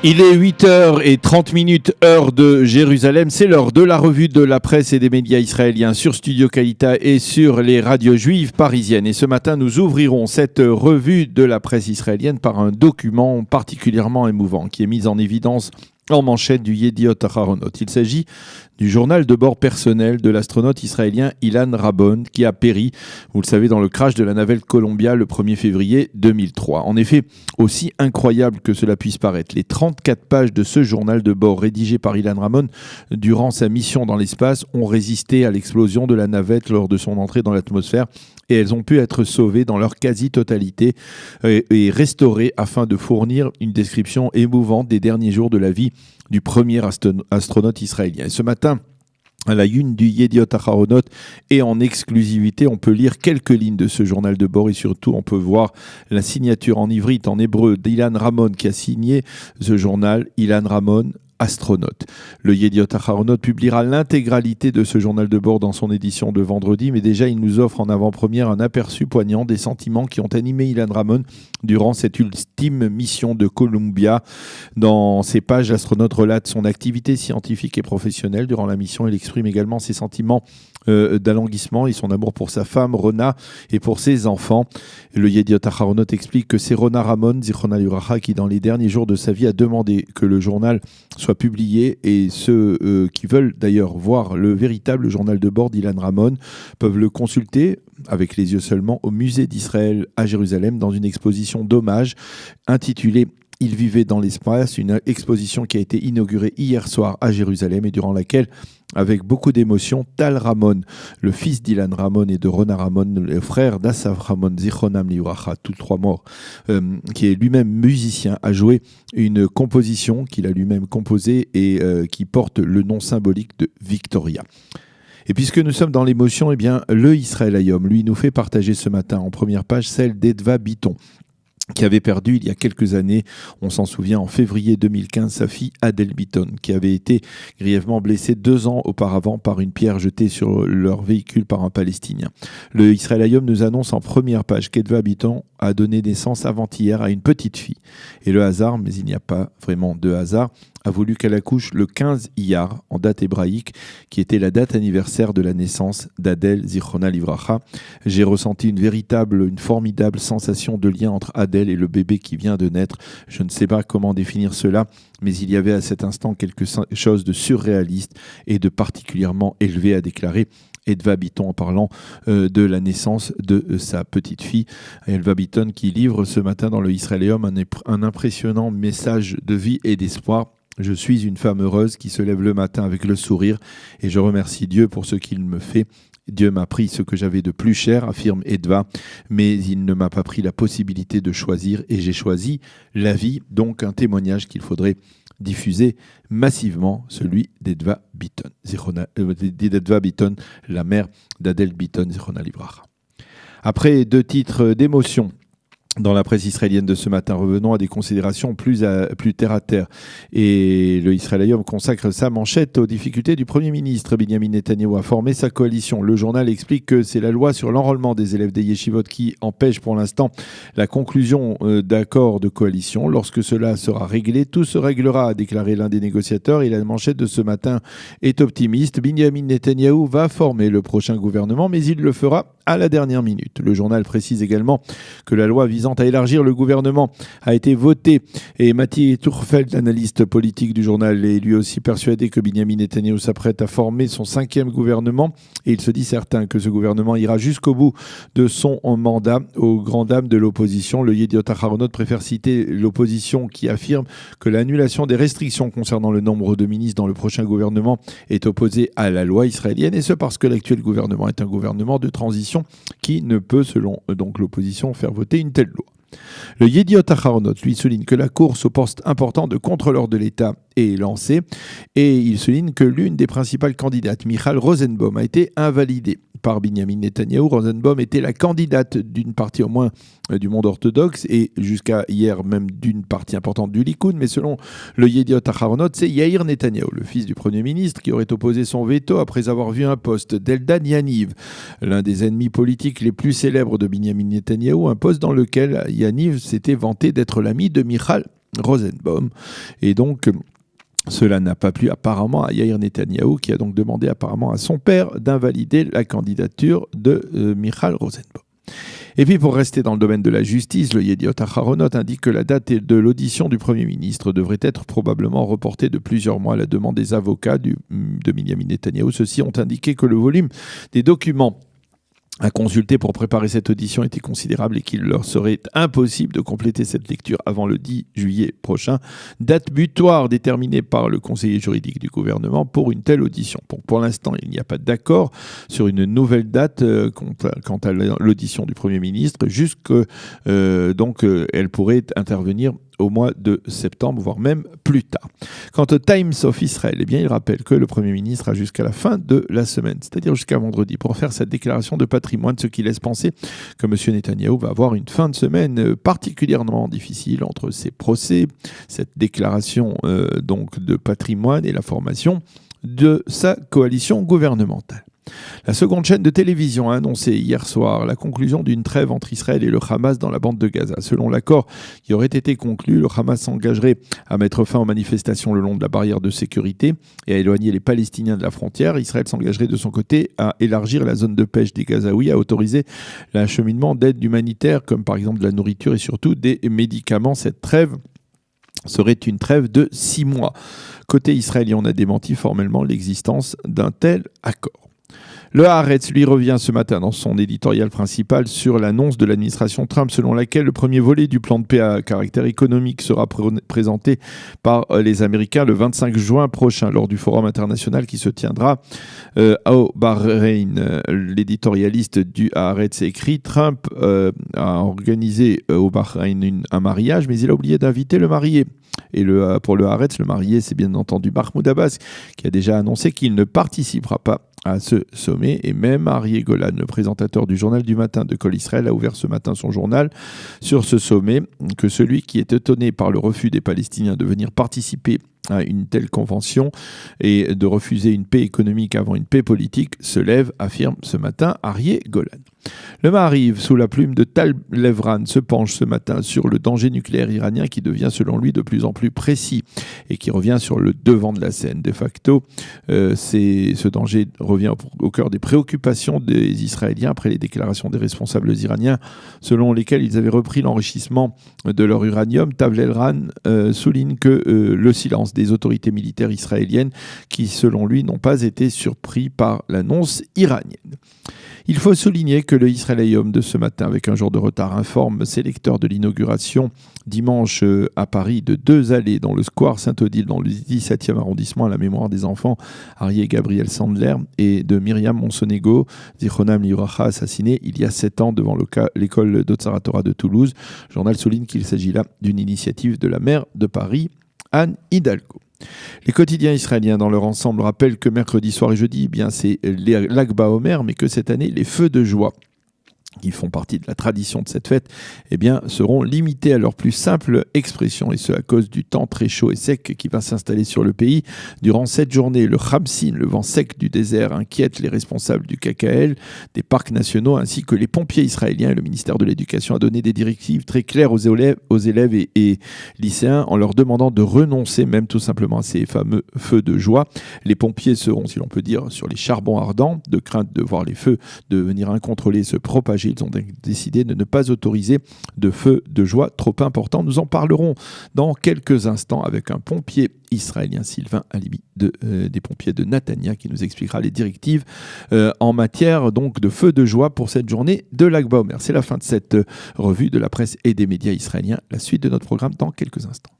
Il est 8h30, heure de Jérusalem. C'est l'heure de la revue de la presse et des médias israéliens sur Studio Kalita et sur les radios juives parisiennes. Et ce matin, nous ouvrirons cette revue de la presse israélienne par un document particulièrement émouvant qui est mis en évidence en manchette du Yediot Aharonot. Il s'agit du journal de bord personnel de l'astronaute israélien Ilan Ramon qui a péri, vous le savez, dans le crash de la navette Columbia le 1er février 2003. En effet, aussi incroyable que cela puisse paraître, les 34 pages de ce journal de bord rédigé par Ilan Ramon durant sa mission dans l'espace ont résisté à l'explosion de la navette lors de son entrée dans l'atmosphère et elles ont pu être sauvées dans leur quasi-totalité et restaurées afin de fournir une description émouvante des derniers jours de la vie du premier astronaute israélien. Et ce matin, à la une du Yediot Aharonot et en exclusivité, on peut lire quelques lignes de ce journal de bord et surtout on peut voir la signature en ivrite, en hébreu d'Ilan Ramon qui a signé ce journal, Ilan Ramon, astronaute. Le Yediot Aharonot publiera l'intégralité de ce journal de bord dans son édition de vendredi, mais déjà il nous offre en avant-première un aperçu poignant des sentiments qui ont animé Ilan Ramon durant cette ultime mission de Columbia. Dans ces pages, l'astronaute relate son activité scientifique et professionnelle durant la mission. Il exprime également ses sentiments d'alanguissement et son amour pour sa femme Rona et pour ses enfants. Le Yediot Aharonot explique que c'est Rona Ramon, Zichronah Livracha, qui dans les derniers jours de sa vie a demandé que le journal soit publié, et ceux qui veulent d'ailleurs voir le véritable journal de bord d'Ilan Ramon peuvent le consulter avec les yeux seulement au musée d'Israël à Jérusalem dans une exposition d'hommage intitulée Il vivait dans l'espace, une exposition qui a été inaugurée hier soir à Jérusalem et durant laquelle, avec beaucoup d'émotion, Tal Ramon, le fils d'Ilan Ramon et de Rona Ramon, le frère d'Asaf Ramon, Zichronam Livracha, tous trois morts, qui est lui-même musicien, a joué une composition qu'il a lui-même composée et qui porte le nom symbolique de Victoria. Et puisque nous sommes dans l'émotion, eh bien, le Israël Hayom, lui, nous fait partager ce matin en première page celle d'Edva Biton, qui avait perdu il y a quelques années, on s'en souvient, en février 2015, sa fille Adèle Biton, qui avait été grièvement blessée 2 ans auparavant par une pierre jetée sur leur véhicule par un Palestinien. Le Israël Hayom nous annonce en première page qu'Edva Biton a donné naissance avant-hier à une petite fille. Et le hasard, mais il n'y a pas vraiment de hasard, a voulu qu'elle accouche le 15 Iyar, en date hébraïque, qui était la date anniversaire de la naissance d'Adèle Zichronah Livracha. J'ai ressenti une formidable sensation de lien entre Adèle et le bébé qui vient de naître. Je ne sais pas comment définir cela, mais il y avait à cet instant quelque chose de surréaliste et de particulièrement élevé, a déclaré Edva Biton en parlant de la naissance de sa petite fille. Edva Biton qui livre ce matin dans le Israël Hayom un impressionnant message de vie et d'espoir. Je suis une femme heureuse qui se lève le matin avec le sourire et je remercie Dieu pour ce qu'il me fait. Dieu m'a pris ce que j'avais de plus cher, affirme Edva, mais il ne m'a pas pris la possibilité de choisir et j'ai choisi la vie, donc un témoignage qu'il faudrait diffuser massivement, celui d'Edva Biton. D'Edva Biton, la mère d'Adèle Biton, Zichronah Livracha. Après 2 titres d'émotion dans la presse israélienne de ce matin, revenons à des considérations plus terre à terre. Et le Israël Hayom consacre sa manchette aux difficultés du Premier ministre. Binyamin Netanyahou a formé sa coalition. Le journal explique que c'est la loi sur l'enrôlement des élèves des yeshivot qui empêche pour l'instant la conclusion d'accords de coalition. Lorsque cela sera réglé, tout se réglera, a déclaré l'un des négociateurs. Et la manchette de ce matin est optimiste. Binyamin Netanyahou va former le prochain gouvernement, mais il le fera à la dernière minute. Le journal précise également que la loi visant à élargir le gouvernement a été votée et Mati Tourfeld, l'analyste politique du journal, est lui aussi persuadé que Binyamin Netanyahou s'apprête à former son 5e gouvernement et il se dit certain que ce gouvernement ira jusqu'au bout de son mandat aux grandes dames de l'opposition. Le Yediot Aharonot préfère citer l'opposition qui affirme que l'annulation des restrictions concernant le nombre de ministres dans le prochain gouvernement est opposée à la loi israélienne et ce parce que l'actuel gouvernement est un gouvernement de transition qui ne peut, selon donc l'opposition, faire voter une telle loi. Le Yediot Aharonot lui souligne que la course au poste important de contrôleur de l'État est lancée et il souligne que l'une des principales candidates, Michal Rosenbaum, a été invalidée par Binyamin Netanyahou. Rosenbaum était la candidate d'une partie au moins du monde orthodoxe et jusqu'à hier même d'une partie importante du Likoud, mais selon le Yediot Aharonot, c'est Yair Netanyahou, le fils du Premier ministre, qui aurait opposé son veto après avoir vu un poste d'Eldan Yaniv, l'un des ennemis politiques les plus célèbres de Binyamin Netanyahou, un poste dans lequel Yaniv s'était vanté d'être l'ami de Michal Rosenbaum. Et donc, cela n'a pas plu apparemment à Yair Netanyahou, qui a donc demandé apparemment à son père d'invalider la candidature de Michal Rosenbaum. Et puis pour rester dans le domaine de la justice, le Yediot Aharonot indique que la date de l'audition du Premier ministre devrait être probablement reportée de plusieurs mois à la demande des avocats de Binyamin Netanyahou. Ceux-ci ont indiqué que le volume des documents à consulter pour préparer cette audition était considérable et qu'il leur serait impossible de compléter cette lecture avant le 10 juillet prochain, date butoir déterminée par le conseiller juridique du gouvernement pour une telle audition. Pour l'instant, il n'y a pas d'accord sur une nouvelle date quant à l'audition du Premier ministre, elle pourrait intervenir au mois de septembre, voire même plus tard. Quant au Times of Israel, il rappelle que le Premier ministre a jusqu'à la fin de la semaine, c'est-à-dire jusqu'à vendredi, pour faire cette déclaration de patrimoine, ce qui laisse penser que M. Netanyahou va avoir une fin de semaine particulièrement difficile entre ses procès, cette déclaration de patrimoine et la formation de sa coalition gouvernementale. La seconde chaîne de télévision a annoncé hier soir la conclusion d'une trêve entre Israël et le Hamas dans la bande de Gaza. Selon l'accord qui aurait été conclu, le Hamas s'engagerait à mettre fin aux manifestations le long de la barrière de sécurité et à éloigner les Palestiniens de la frontière. Israël s'engagerait de son côté à élargir la zone de pêche des Gazaouis, à autoriser l'acheminement d'aide humanitaire comme par exemple de la nourriture et surtout des médicaments. Cette trêve serait une trêve de 6 mois. Côté israélien, on a démenti formellement l'existence d'un tel accord. Le Haaretz, lui, revient ce matin dans son éditorial principal sur l'annonce de l'administration Trump selon laquelle le premier volet du plan de paix à caractère économique sera présenté par les Américains le 25 juin prochain lors du forum international qui se tiendra au Bahreïn. L'éditorialiste du Haaretz écrit « Trump a organisé au Bahreïn un mariage, mais il a oublié d'inviter le marié ». Et pour le Haaretz, le marié, c'est bien entendu Mahmoud Abbas, qui a déjà annoncé qu'il ne participera pas à ce sommet. Et même Aryeh Golan, le présentateur du journal du matin de Kol Israël, a ouvert ce matin son journal sur ce sommet, que celui qui est étonné par le refus des Palestiniens de venir participer à une telle convention et de refuser une paix économique avant une paix politique se lève, affirme ce matin Aryeh Golan. Le Maariv, sous la plume de Tal Levran, se penche ce matin sur le danger nucléaire iranien qui devient selon lui de plus en plus précis et qui revient sur le devant de la scène. De facto, ce danger revient au cœur des préoccupations des Israéliens après les déclarations des responsables iraniens selon lesquels ils avaient repris l'enrichissement de leur uranium. Tal Levran souligne que le silence des autorités militaires israéliennes qui, selon lui, n'ont pas été surpris par l'annonce iranienne. Il faut souligner que le Israël Hayom de ce matin, avec un jour de retard, informe ses lecteurs de l'inauguration dimanche à Paris de 2 allées dans le square Saint-Odile, dans le 17e arrondissement, à la mémoire des enfants Aryeh Gabriel Sandler et de Myriam Monsonego, Zichronam Livracha, assassinés il y a 7 ans devant l'école d'Otzara Torah de Toulouse. Le journal souligne qu'il s'agit là d'une initiative de la maire de Paris, Anne Hidalgo. Les quotidiens israéliens dans leur ensemble rappellent que mercredi soir et jeudi, c'est l'Ag BaOmer, mais que cette année, les feux de joie qui font partie de la tradition de cette fête, seront limités à leur plus simple expression, et ce à cause du temps très chaud et sec qui va s'installer sur le pays. Durant cette journée, le Khamsin, le vent sec du désert, inquiète les responsables du KKL, des parcs nationaux, ainsi que les pompiers israéliens. Le ministère de l'Éducation a donné des directives très claires aux élèves et lycéens en leur demandant de renoncer même tout simplement à ces fameux feux de joie. Les pompiers seront, si l'on peut dire, sur les charbons ardents, de crainte de voir les feux devenir incontrôlés se propager. Ils ont décidé de ne pas autoriser de feux de joie trop importants. Nous en parlerons dans quelques instants avec un pompier israélien, Sylvain Alibi, des pompiers de Natania, qui nous expliquera les directives en matière donc de feux de joie pour cette journée de l'Ag BaOmer. C'est la fin de cette revue de la presse et des médias israéliens. La suite de notre programme dans quelques instants.